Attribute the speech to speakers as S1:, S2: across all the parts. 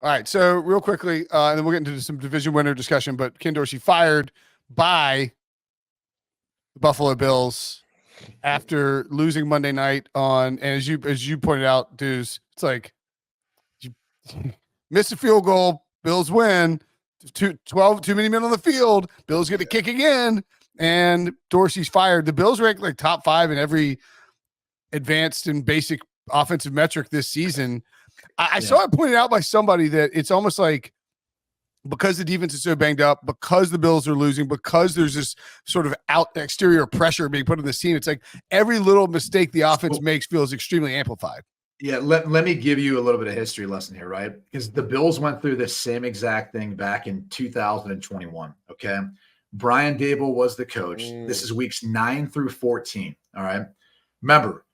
S1: All right, so real quickly, and then we'll get into some division winner discussion. But Ken Dorsey fired by the Buffalo Bills after losing Monday night on, and as you pointed out, Deuce, it's like you miss a field goal, Bills win. 12, too many men on the field. Bills get to kick again, and Dorsey's fired. The Bills rank like top 5 in every advanced and basic offensive metric this season. I saw it pointed out by somebody that it's almost like because the defense is so banged up, because the Bills are losing, because there's this sort of exterior pressure being put on the team, it's like every little mistake the offense makes feels extremely amplified.
S2: Yeah, let me give you a little bit of history lesson here, right? Because the Bills went through this same exact thing back in 2021, okay? Brian Dable was the coach. This is weeks 9 through 14, all right? Remember,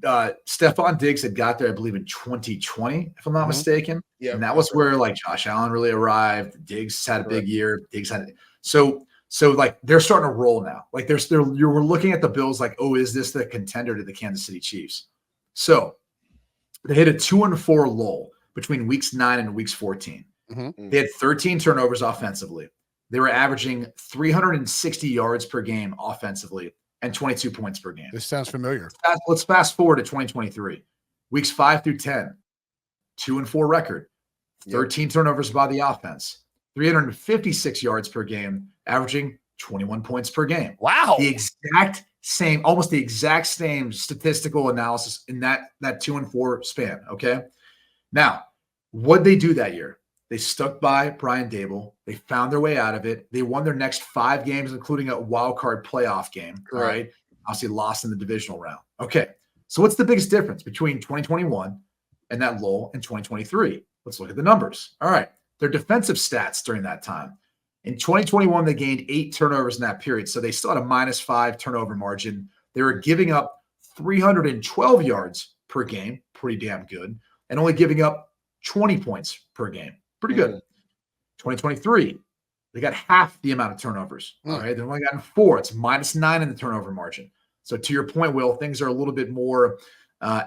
S2: Stephon Diggs had got there, I believe, in 2020, if I'm not mistaken. Yeah, and that was where like Josh Allen really arrived. Diggs had a big year. Diggs had so like they're starting to roll now. Like we're looking at the Bills like, oh, is this the contender to the Kansas City Chiefs? So they hit a 2-4 lull between weeks 9 and weeks 14. They had 13 turnovers offensively. They were averaging 360 yards per game offensively and 22 points per game.
S1: This sounds familiar.
S2: Let's fast forward to 2023. Weeks 5 through 10, 2-4 record, 13 turnovers by the offense, 356 yards per game, averaging 21 points per game.
S1: Wow.
S2: Almost the exact same statistical analysis in that 2-4 span. Okay. Now, what'd they do that year? They stuck by Brian Dable. They found their way out of it. They won their next 5 games, including a wild card playoff game. All right. Obviously lost in the divisional round. Okay. So what's the biggest difference between 2021 and that lull in 2023? Let's look at the numbers. All right. Their defensive stats during that time. In 2021, they gained 8 turnovers in that period. So they still had a -5 turnover margin. They were giving up 312 yards per game. Pretty damn good. And only giving up 20 points per game. Pretty good. 2023, they got half the amount of turnovers. All right. They've only gotten 4. It's -9 in the turnover margin. So to your point, Will, things are a little bit more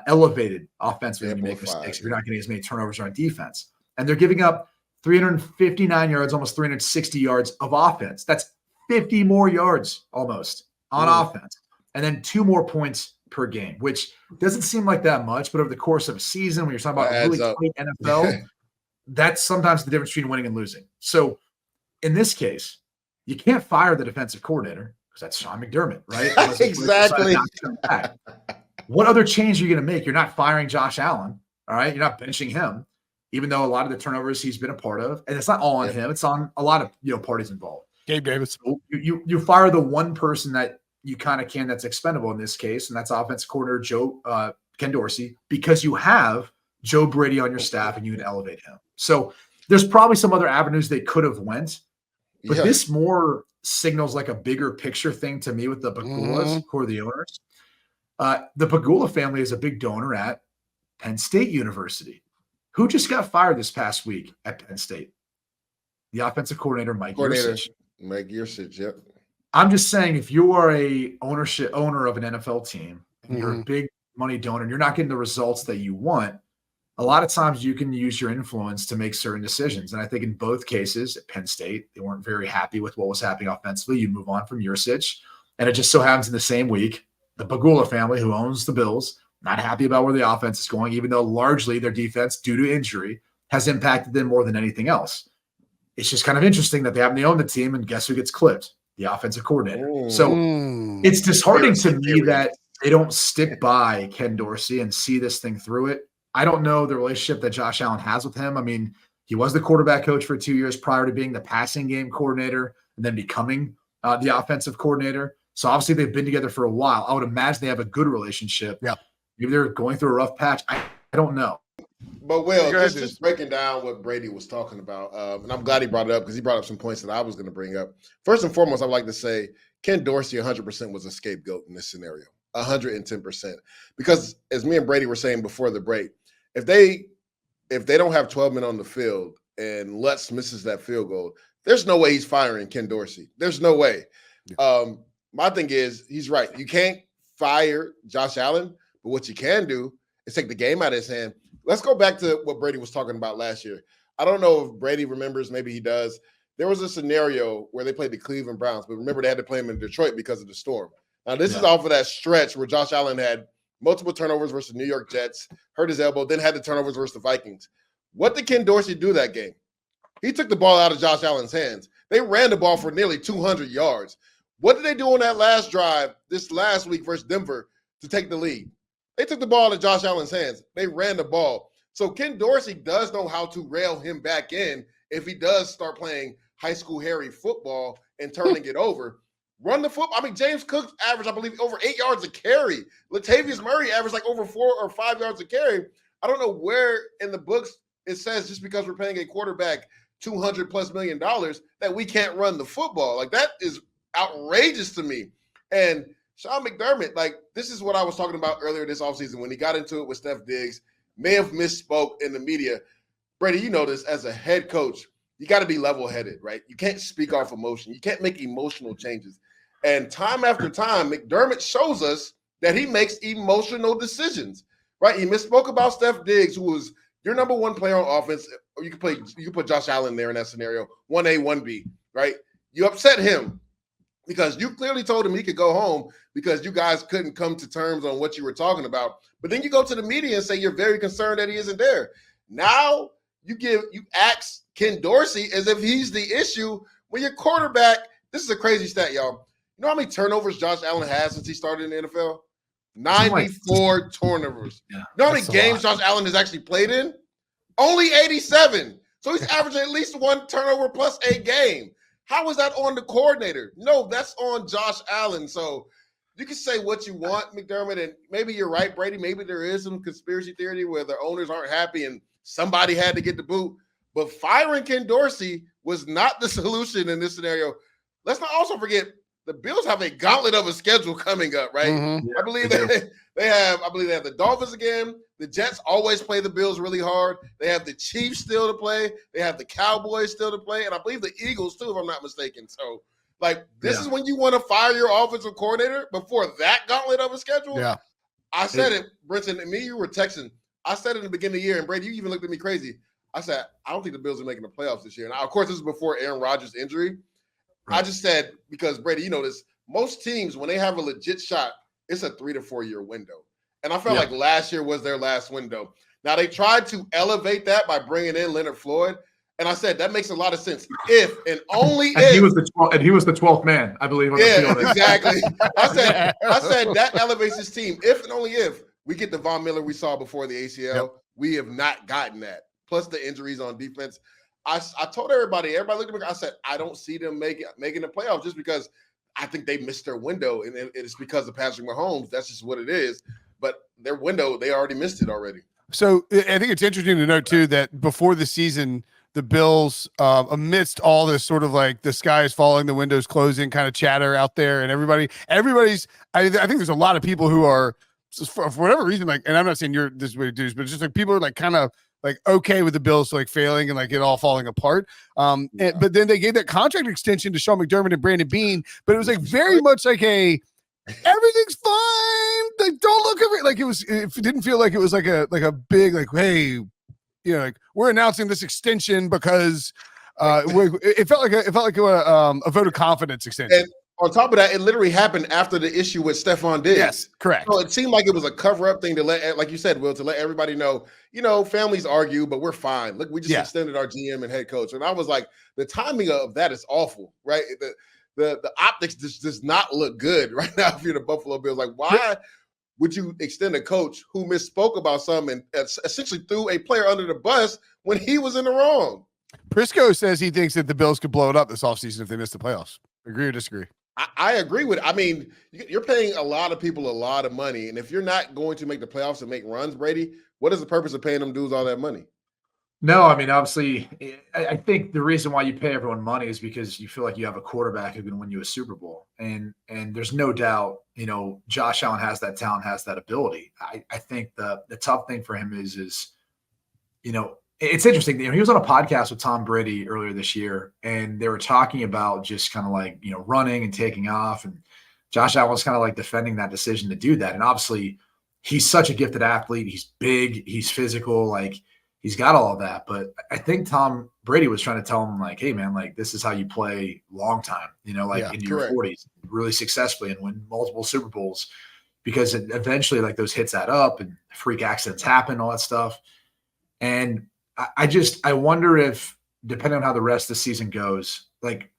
S2: elevated offensively when you make mistakes. If you're not getting as many turnovers on defense. And they're giving up 359 yards, almost 360 yards of offense. That's 50 more yards almost on offense. And then 2 more points per game, which doesn't seem like that much, but over the course of a season, when you're talking about really tight NFL, that's sometimes the difference between winning and losing. So in this case, you can't fire the defensive coordinator because that's Sean McDermott, right?
S3: Exactly.
S2: What other change are you going to make? You're not firing Josh Allen, all right? You're not benching him, even though a lot of the turnovers he's been a part of, and it's not all on him. It's on a lot of parties involved.
S1: Gabe Davis.
S2: So you fire the one person that you kind of can that's expendable in this case, and that's offensive coordinator Ken Dorsey, because you have Joe Brady on your staff and you can elevate him. So there's probably some other avenues they could have went, but this more signals like a bigger picture thing to me with the Pagulas, who are the owners. The Pagula family is a big donor at Penn State University. Who just got fired this past week at Penn State? The offensive coordinator, Mike Yurcich.
S3: Mike Yurcich, yep.
S2: I'm just saying, if you are a owner of an NFL team, and you're a big money donor, and you're not getting the results that you want, a lot of times you can use your influence to make certain decisions. And I think in both cases at Penn State, they weren't very happy with what was happening offensively. You move on from Yurcich. And it just so happens in the same week, the Pagula family, who owns the Bills, not happy about where the offense is going, even though largely their defense, due to injury, has impacted them more than anything else. It's just kind of interesting that they happen to own the team, and guess who gets clipped? The offensive coordinator. So it's disheartening to me that they don't stick by Ken Dorsey and see this thing through it. I don't know the relationship that Josh Allen has with him. I mean, he was the quarterback coach for 2 years prior to being the passing game coordinator and then becoming the offensive coordinator. So obviously they've been together for a while. I would imagine they have a good relationship.
S1: Yeah.
S2: Maybe they're going through a rough patch. I don't know.
S3: But Will, just breaking down what Brady was talking about, and I'm glad he brought it up because he brought up some points that I was going to bring up. First and foremost, I'd like to say Ken Dorsey 100% was a scapegoat in this scenario, 110%. Because as me and Brady were saying before the break, if they don't have 12 men on the field and Lutz misses that field goal, there's no way he's firing Ken Dorsey. There's no way. My thing is, he's right. You can't fire Josh Allen, but what you can do is take the game out of his hand. let's go back to what Brady was talking about last year. I don't know if Brady remembers, maybe he does. There was a scenario where they played the Cleveland Browns, but remember they had to play him in Detroit because of the storm. Now, this is off of that stretch where Josh Allen had multiple turnovers versus New York Jets, hurt his elbow, then had the turnovers versus the Vikings. What did Ken Dorsey do that game? He took the ball out of Josh Allen's hands. They ran the ball for nearly 200 yards. What did they do on that last drive this last week versus Denver to take the lead? They took the ball out of Josh Allen's hands. They ran the ball. So Ken Dorsey does know how to rail him back in if he does start playing high school Harry football and turning it over. Run the football. I mean, James Cook averaged, I believe, over 8 yards a carry. Latavius Murray averaged like over 4 or 5 yards a carry. I don't know where in the books it says just because we're paying a quarterback $200+ million that we can't run the football. Like, that is outrageous to me. And Sean McDermott, like, this is what I was talking about earlier this offseason when he got into it with Steph Diggs, may have misspoke in the media. Brady, you know this, as a head coach, you got to be level-headed, right? You can't speak off emotion. You can't make emotional changes. And time after time, McDermott shows us that he makes emotional decisions, right? He misspoke about Steph Diggs, who was your number one player on offense. Or you can put Josh Allen there in that scenario, 1A, 1B, right? You upset him because you clearly told him he could go home because you guys couldn't come to terms on what you were talking about. But then you go to the media and say you're very concerned that he isn't there. Now you ask Ken Dorsey as if he's the issue when your quarterback. This is a crazy stat, y'all. You know how many turnovers Josh Allen has since he started in the NFL? 94 turnovers. Yeah, you know how many games Josh Allen has actually played in? Only 87. So he's averaging at least 1 turnover plus a game. How is that on the coordinator? No, that's on Josh Allen. So you can say what you want, McDermott, and maybe you're right, Brady. Maybe there is some conspiracy theory where the owners aren't happy and somebody had to get the boot. But firing Ken Dorsey was not the solution in this scenario. Let's not also forget the Bills have a gauntlet of a schedule coming up, right? Mm-hmm. Yeah, I believe they have the Dolphins again. The Jets always play the Bills really hard. They have the Chiefs still to play. They have the Cowboys still to play. And I believe the Eagles too, if I'm not mistaken. So, like, this is when you want to fire your offensive coordinator before that gauntlet of a schedule? Yeah. I said it, Brenton, and me, you were texting. I said it in the beginning of the year, and Brady, you even looked at me crazy. I said, I don't think the Bills are making the playoffs this year. Now, of course, this is before Aaron Rodgers' injury. Right. I just said, because, Brady, you know this, most teams, when they have a legit shot, it's a 3 to 4 year window. And I felt like last year was their last window. Now, they tried to elevate that by bringing in Leonard Floyd. And I said, that makes a lot of sense. If and only if.
S2: He was the 12th man, I believe. On the field.
S3: Exactly. I said that elevates his team. If and only if we get the Von Miller we saw before the ACL, we have not gotten that. Plus the injuries on defense. I told everybody looked at me, I said, I don't see them making the playoffs just because I think they missed their window. And it's because of Patrick Mahomes. That's just what it is. But their window, they already missed it already.
S1: So I think it's interesting to note, too, that before the season, the Bills, amidst all this sort of like the sky is falling, the windows closing kind of chatter out there, and everybody's, I think there's a lot of people who are, for whatever reason, like, and I'm not saying you're this way, dudes, but it's just like people are like kind of like okay with the Bills like failing and like it all falling apart. But then they gave that contract extension to Sean McDermott and Brandon Beane, but it was like very much like everything's fine. Like, don't look at it like it didn't feel like it was like a big, like, hey, you know, like we're announcing this extension because it felt like a vote of confidence extension.
S3: And on top of that, it literally happened after the issue with Stephon Diggs.
S1: Yes, correct.
S3: So it seemed like it was a cover-up thing to let, like you said, Will, to let everybody know, you know, families argue, but we're fine. Look, we just extended our GM and head coach. And I was like, the timing of that is awful, right? The optics just does not look good right now if you're the Buffalo Bills. Like, why would you extend a coach who misspoke about something and essentially threw a player under the bus when he was in the wrong?
S1: Prisco says he thinks that the Bills could blow it up this offseason if they miss the playoffs. Agree or disagree?
S3: I agree with it. I mean, you're paying a lot of people a lot of money. And if you're not going to make the playoffs and make runs, Brady, what is the purpose of paying them dudes all that money?
S2: No, I mean, obviously, I think the reason why you pay everyone money is because you feel like you have a quarterback who can win you a Super Bowl. And there's no doubt, you know, Josh Allen has that talent, has that ability. I think the tough thing for him is, you know, it's interesting. You know, he was on a podcast with Tom Brady earlier this year, and they were talking about just kind of like, you know, running and taking off. And Josh Allen was kind of like defending that decision to do that. And obviously, he's such a gifted athlete. He's big, he's physical, like he's got all of that. But I think Tom Brady was trying to tell him, like, hey man, like this is how you play long time, you know, like into your 40s, really successfully and win multiple Super Bowls, because eventually like those hits add up and freak accidents happen, all that stuff. And I wonder if, depending on how the rest of the season goes, like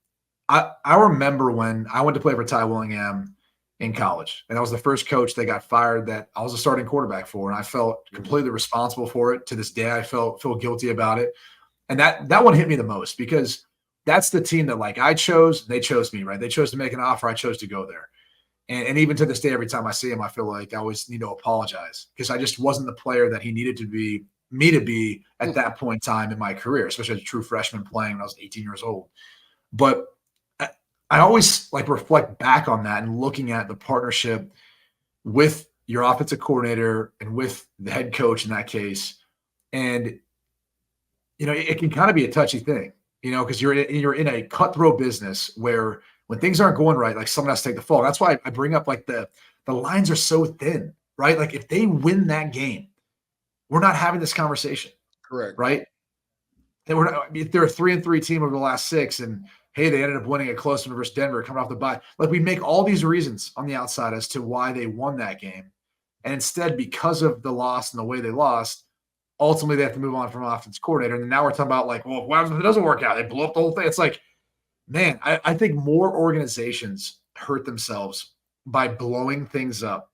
S2: I remember when I went to play for Ty Willingham in college, and I was the first coach that got fired that I was a starting quarterback for, and I felt completely responsible for it. To this day, I feel guilty about it, and that one hit me the most, because that's the team that like I chose, they chose me, right? They chose to make an offer, I chose to go there, and even to this day, every time I see him, I feel like I always need to apologize, because I just wasn't the player that he needed to be me to be at that point in time in my career, especially as a true freshman playing when I was 18 years old. But I always like reflect back on that and looking at the partnership with your offensive coordinator and with the head coach in that case. And, you know, it can kind of be a touchy thing, you know, because you're in a cutthroat business where when things aren't going right, like someone has to take the fall. That's why I bring up like the lines are so thin, right? Like if they win that game, we're not having this conversation.
S3: Correct.
S2: Right? If they're a 3-3 team over the last 6 and hey, they ended up winning a close one versus Denver coming off the bye. Like we make all these reasons on the outside as to why they won that game. And instead, because of the loss and the way they lost, ultimately they have to move on from offense coordinator. And now we're talking about like, well, what happens if it doesn't work out? They blow up the whole thing. It's like, man, I think more organizations hurt themselves by blowing things up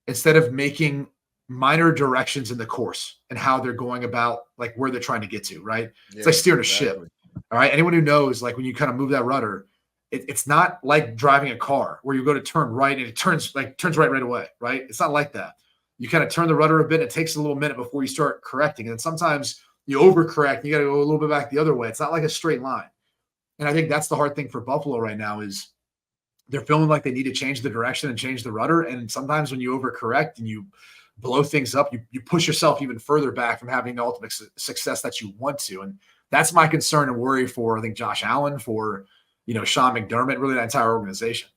S2: instead of making minor directions in the course and how they're going about like where they're trying to get to, right? Yeah, it's like steering a ship. All right. Anyone who knows, like when you kind of move that rudder, it's not like driving a car where you go to turn right and it turns right away, right? It's not like that. You kind of turn the rudder a bit. It takes a little minute before you start correcting. And sometimes you overcorrect. You got to go a little bit back the other way. It's not like a straight line. And I think that's the hard thing for Buffalo right now is they're feeling like they need to change the direction and change the rudder. And sometimes when you overcorrect and you blow things up, you push yourself even further back from having the ultimate success that you want to. And that's my concern and worry for, I think, Josh Allen, for, you know, Sean McDermott, really that entire organization.